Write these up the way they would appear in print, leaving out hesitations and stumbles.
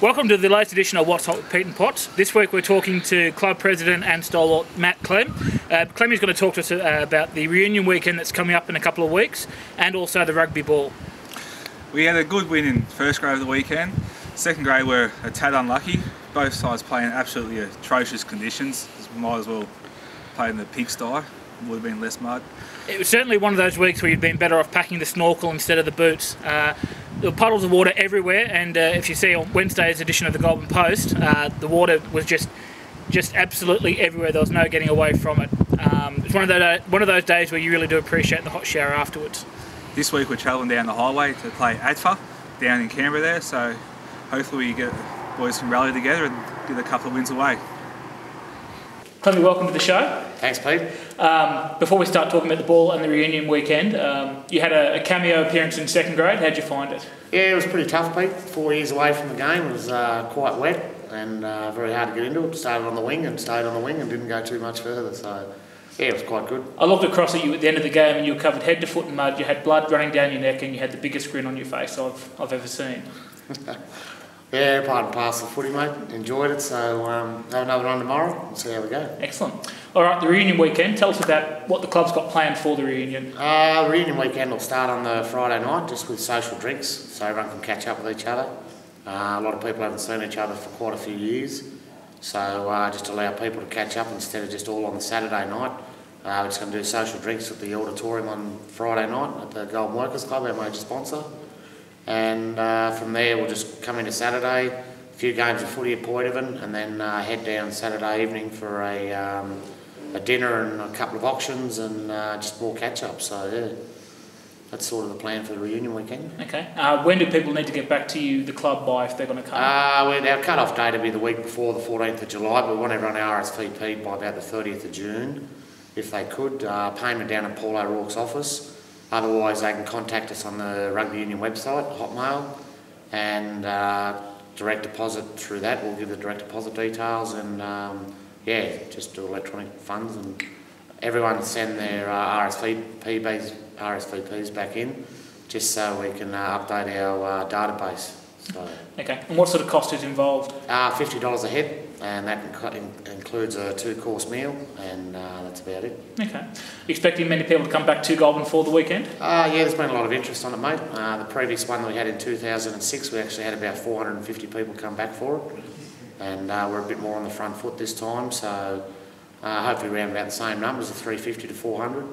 Welcome to the latest edition of What's Hot with Pete and Potts. This week we're talking to Club President and stalwart Matt Klem. Klem is going to talk to us about the reunion weekend that's coming up in a couple of weeks and also the rugby ball. We had a good win in first grade of the weekend. Second grade we're a tad unlucky. Both sides playing in absolutely atrocious conditions. Might as well play in the pigsty. Would have been less mud. It was certainly one of those weeks where you'd been better off packing the snorkel instead of the boots. There were puddles of water everywhere, and if you see on Wednesday's edition of the Goulburn Post, the water was just absolutely everywhere. There was no getting away from it. It's one of those days where you really do appreciate the hot shower afterwards. This week we're travelling down the highway to play ADFA down in Canberra there, so hopefully we get the boys can rally together and get a couple of wins away. Clemmy, welcome to the show. Thanks, Pete. Before we start talking about the ball and the reunion weekend, you had a cameo appearance in second grade. How'd you find it? Yeah, it was pretty tough, Pete. 4 years away from the game. It was quite wet and very hard to get into it. Started on the wing and stayed on the wing and didn't go too much further. So, yeah, it was quite good. I looked across at you at the end of the game and you were covered head to foot in mud. You had blood running down your neck and you had the biggest grin on your face I've ever seen. Yeah, part and parcel of footy, mate. Enjoyed it, so have another one tomorrow and see how we go. Excellent. All right, the reunion weekend. Tell us about what the club's got planned for the reunion. The reunion weekend will start on the Friday night, just with social drinks, so everyone can catch up with each other. A lot of people haven't seen each other for quite a few years, so just allow people to catch up instead of just all on the Saturday night. We're just going to do social drinks at the auditorium on Friday night at the Goulburn Rugby Club, our major sponsor. And from there we'll just come into Saturday, a few games of footy at Point Evan, and then head down Saturday evening for a dinner and a couple of auctions and just more catch-up. So yeah, that's sort of the plan for the reunion weekend. Okay. When do people need to get back to you, the club, by if they're going to come? Our cut-off date will be the week before the 14th of July, but we want everyone RSVP'd by about the 30th of June, if they could. Payment down at Paul O'Rourke's office. Otherwise, they can contact us on the Rugby Union website, Hotmail, and direct deposit through that. We'll give the direct deposit details and, yeah, just do electronic funds and everyone send their RSVPs back in just so we can update our database. So, okay, and what sort of cost is involved? $50 a head, and that includes a 2-course meal, and that's about it. Okay. You expecting many people to come back to Goulburn for the weekend? Yeah, there's been a lot of interest on it, mate. The previous one that we had in 2006, we actually had about 450 people come back for it, and we're a bit more on the front foot this time, so hopefully around about the same numbers of 350 to 400.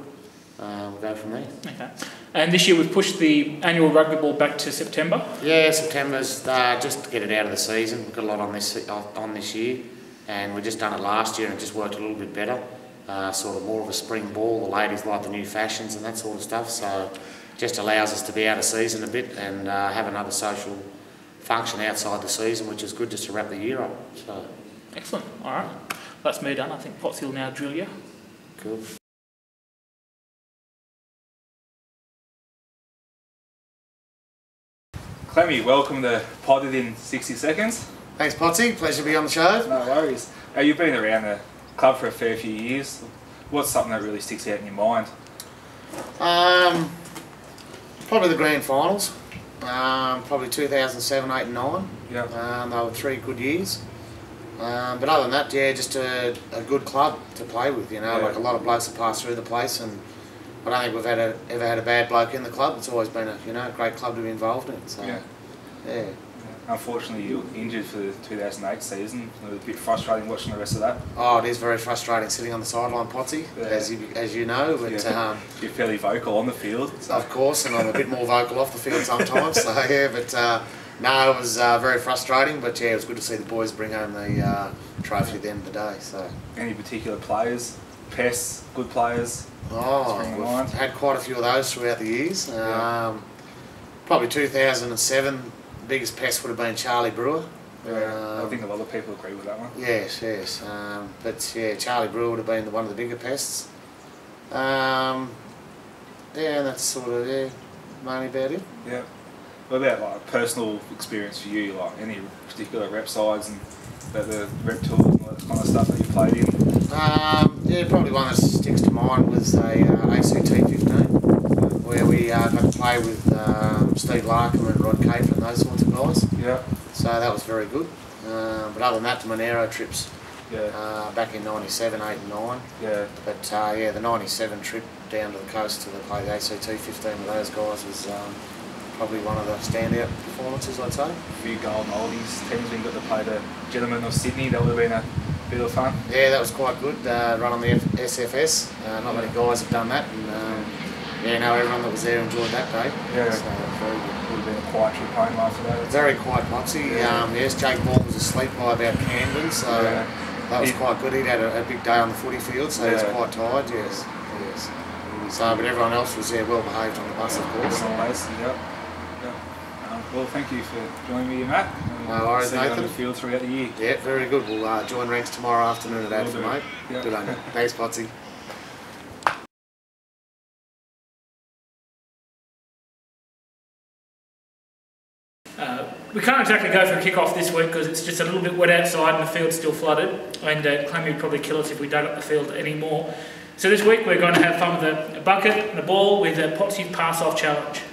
We'll go from there. Okay. And this year we've pushed the annual rugby ball back to September? Yeah, September's just to get it out of the season. We've got a lot on this year, and we just done it last year and it just worked a little bit better. Sort of more of a spring ball. The ladies like the new fashions and that sort of stuff, so just allows us to be out of season a bit and have another social function outside the season, which is good just to wrap the year up. So. Excellent. All right. That's me done. I think Potsie will now drill you. Cool. Clemmy, welcome to Potted in 60 Seconds. Thanks, Potsie. Pleasure to be on the show. No worries. You've been around the club for a fair few years. What's something that really sticks out in your mind? Probably the grand finals. Probably 2007, 8 and 9. Yeah. They were 3 good years. But other than that, yeah, just a good club to play with, you know. Yeah. Like a lot of blokes have passed through the place, and I don't think we've ever had a bad bloke in the club. It's always been a great club to be involved in. So, yeah. Unfortunately, you were injured for the 2008 season. It was a bit frustrating watching the rest of that. Oh, it is very frustrating sitting on the sideline, Potsie, as you know. But you're fairly vocal on the field. So. Of course, and I'm a bit more vocal off the field sometimes. So yeah, but no, it was very frustrating. But yeah, it was good to see the boys bring home the trophy at the end of the day. So. Any particular players, pests, good players? Oh, we've had quite a few of those throughout the years. Probably 2007, the biggest pest would have been Charlie Brewer. I think a lot of people agree with that one. Yes. But yeah, Charlie Brewer would have been one of the bigger pests. Yeah, and that's sort of mainly about it. Yeah. What about like personal experience for you? Like any particular rep sides and the rep tours and all that kind of stuff that you played in? Yeah, probably one that sticks to mind was a ACT 15, where we got to play with Steve Larkham and Rod Cape and those sorts of guys. Yeah. so that was very good. But other than that, the Monero trips back in '97, 8 and 9. Yeah. But yeah, the '97 trip down to the coast to play the ACT 15 with those guys was probably one of the standout performances, I'd say. A few golden oldies teams when you got to play the Gentlemen of Sydney, that would have been a bit of fun. Yeah, that was quite good. Run on the SFS. Not many guys have done that, and yeah, no, everyone that was there enjoyed that day. Yeah. So, very good. Would have been a quiet trip home after that. Very quiet, Potsie. Yes, Jake Ball was asleep by about Camden, so that was quite good. He'd had a big day on the footy field, so he was quite tired. Yes. So, but everyone else was well behaved on the bus, of course. Well, thank you for joining me, Matt. No worries, Nathan. See you on the field throughout the year. Yeah, very good. We'll join ranks tomorrow afternoon at Adford, mate. Yep. Good on you. Thanks, Potsie. We can't exactly go for a kick-off this week because it's just a little bit wet outside and the field's still flooded, and Klem would probably kill us if we dug up the field anymore. So this week we're going to have fun with a bucket and a ball with a Potsie's pass-off challenge.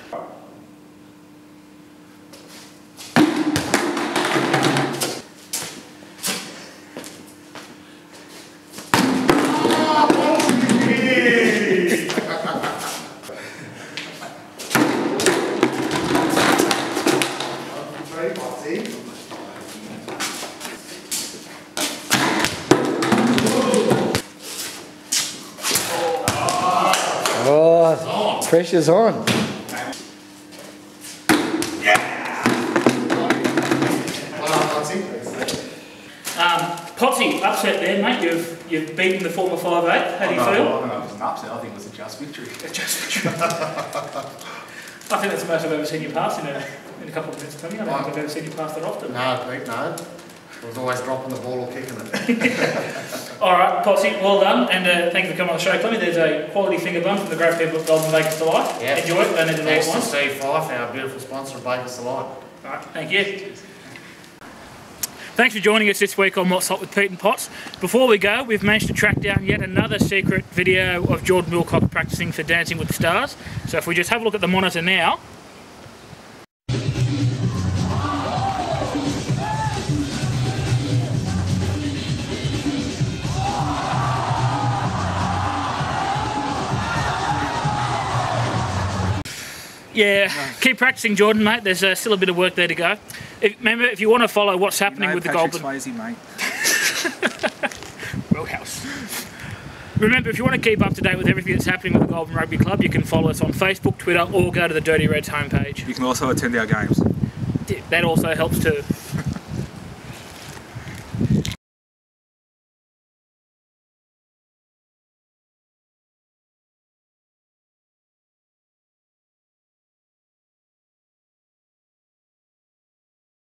Oh, pressure's on. Potsie, upset there, mate. You've beaten the former 5'8". How do you feel? I don't know if it was an upset. I think it was a just victory. A just victory. I think that's the most I've ever seen you pass in a couple of minutes, Tony. I don't think I've ever seen you pass that often. No, Pete, no. I was always dropping the ball or kicking it. All right, Potsie, well done, and thank you for coming on the show, Clemmy. There's a quality finger bun from the great people at Goulburn Rugby Club. Yep. Enjoy it. Don't need it all Thanks at to once. Steve Fife, our beautiful sponsor of Baker's Delight. All right, thank you. Thanks for joining us this week on What's Hot with Pete and Potts. Before we go, we've managed to track down yet another secret video of Jordan Wilcox practicing for Dancing with the Stars. So if we just have a look at the monitor now. Yeah, keep practicing, Jordan, mate. There's still a bit of work there to go. Remember, if you want to follow what's happening with the Goulburn... Swayze, mate. Wellhouse. Remember, if you want to keep up to date with everything that's happening with the Goulburn Rugby Club, you can follow us on Facebook, Twitter, or go to the Dirty Reds homepage. You can also attend our games. That also helps too.